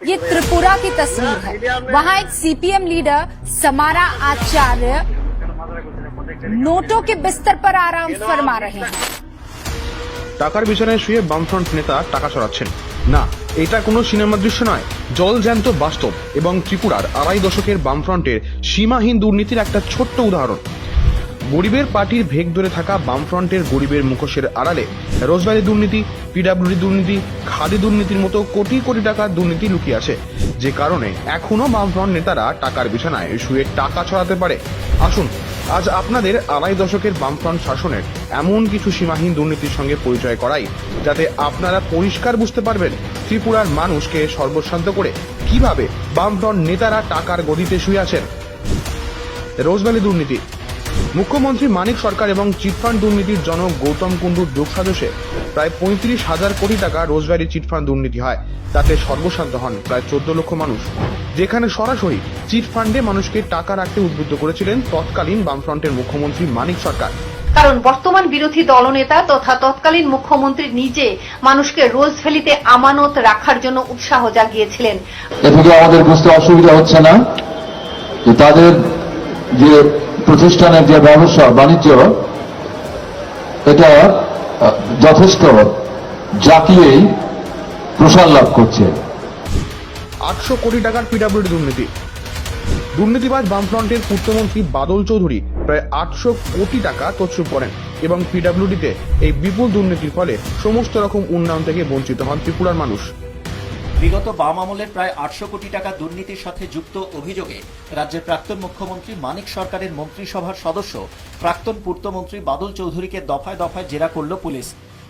ये त्रिपुरा की तस्वीर है। वहां एक सीपीएम लीडर समारा आचार्य नोटों के बिस्तर पर आराम फरमा रहे हैं। টাকার বিছানায় শুয়ে বামফ্রন্ট নেতা টাকা ছড়াচ্ছেন না, এটা কোনো সিনেমার দৃশ্য নয়, জলজ্যান্ত বাস্তব এবং ত্রিপুরার আড়াই দশকের বামফ্রন্টের সীমাহীন দুর্নীতির একটা ছোট্ট উদাহরণ। গরিবের পার্টির ভেগ ধরে থাকা বামফ্রন্টের গরিবের মুখোশের আড়ালে রোজভ্যালি দুর্নীতি, পিডব্লিউডি দুর্নীতি, খাদি দুর্নীতির মতো কোটি কোটি টাকার দুর্নীতি লুকিয়ে আছে, যে কারণে এখনো বামফ্রন্ট নেতারা টাকার বিছানায় শুয়ে টাকা ছড়াতে পারে। আসুন আজ আপনাদের আড়াই দশকের বামফ্রন্ট শাসনের এমন কিছু সীমাহীন দুর্নীতির সঙ্গে পরিচয় করাই, যাতে আপনারা পরিষ্কার বুঝতে পারবেন ত্রিপুরার মানুষকে সর্বশান্ত করে কিভাবে বামফ্রন্ট নেতারা টাকার গদিতে শুয়ে আছেন। রোজভ্যালি দুর্নীতি। মুখ্যমন্ত্রী মানিক সরকার এবং চিটফান্ড দুর্নীতির জনক গৌতম কুণ্ডুর যোগসাজশে প্রায় ৩৫,০০০ কোটি টাকা রোজভ্যালি চিটফান্ড দুর্নীতি হয়। তাতে সর্বশান্ত হন প্রায় ১৪ লক্ষ মানুষ, যেখানে সরাসরি চিটফান্ডে মানুষকে টাকা রাখতে উদ্বুদ্ধ করেছিলেন তৎকালীন বামফ্রন্টের মুখ্যমন্ত্রী মানিক সরকার। কারণ বর্তমান বিরোধী দলনেতা তথা তৎকালীন মুখ্যমন্ত্রী নিজে মানুষকে রোজভ্যালিতে আমানত রাখার জন্য উৎসাহ জাগিয়েছিলেন। এদিকে আমাদের বুঝতে অসুবিধা হচ্ছে না যে তাদের যে প্রতিষ্ঠানের যে ব্যবসা বাণিজ্য, এটা যথেষ্ট জাকিয়েই প্রসার লাভ করছে। ৮০০ কোটি টাকার পিডব্লিউডি দুর্নীতি। দুর্নীতিবাজ বামফ্রন্টের পূর্তমন্ত্রী বাদল চৌধুরী প্রায় ৮০০ কোটি টাকা তছরূপ করেন এবং পিডব্লিউডিতে এই বিপুল দুর্নীতির ফলে সমস্ত রকম উন্নয়ন থেকে বঞ্চিত হন ত্রিপুরার মানুষ। বিগত বাম আমলের প্রায় ৮০০ কোটি টাকা দুর্নীতির সাথে যুক্ত অভিযোগে রাজ্যের প্রাক্তন মুখ্যমন্ত্রী মানিক সরকারের মন্ত্রিসভার সদস্য প্রাক্তন পূর্তমন্ত্রী বাদল চৌধুরীকে দফায় দফায় জেরা করল পুলিশ।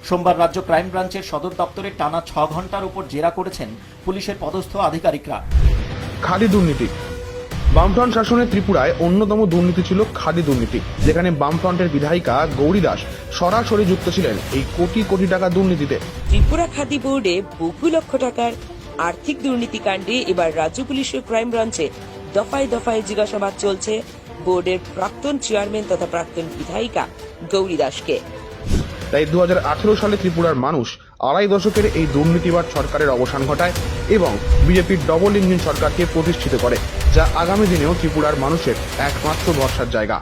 সোমবার রাজ্য ক্রাইম ব্রাঞ্চের সদর দপ্তরে টানা ৬ ঘন্টার উপর জেরা করেছেন পুলিশের পদস্থ আধিকারিকরা। খাদি দুর্নীতি। বামফ্রন্ট শাসনে ত্রিপুরায় অন্যতম দুর্নীতি ছিল খাদি দুর্নীতি, যেখানে বামফ্রন্টের বিধায়িকা গৌরী দাস সরাসরি যুক্ত ছিলেন এই কোটি কোটি টাকা দুর্নীতিতে। ত্রিপুরা খাদি বোর্ডে বহু লক্ষ টাকার আর্থিক দুর্নীতিকাণ্ডে এবার রাজ্য পুলিশের ক্রাইম ব্রাঞ্চে দফায় দফায় জিজ্ঞাসাবাদ চলছে বোর্ডের প্রাক্তন চেয়ারম্যান তথা প্রাক্তন বিধায়িকা গৌরী দাসকে। তাই ২০১৮ সালে ত্রিপুরার মানুষ আড়াই দশকের এই দুর্নীতিবাদ সরকারের অবসান ঘটায় এবং বিজেপির ডবল ইঞ্জিন সরকারকে প্রতিষ্ঠিত করে, যা আগামী দিনেও ত্রিপুরার মানুষের একমাত্র ভরসার জায়গা।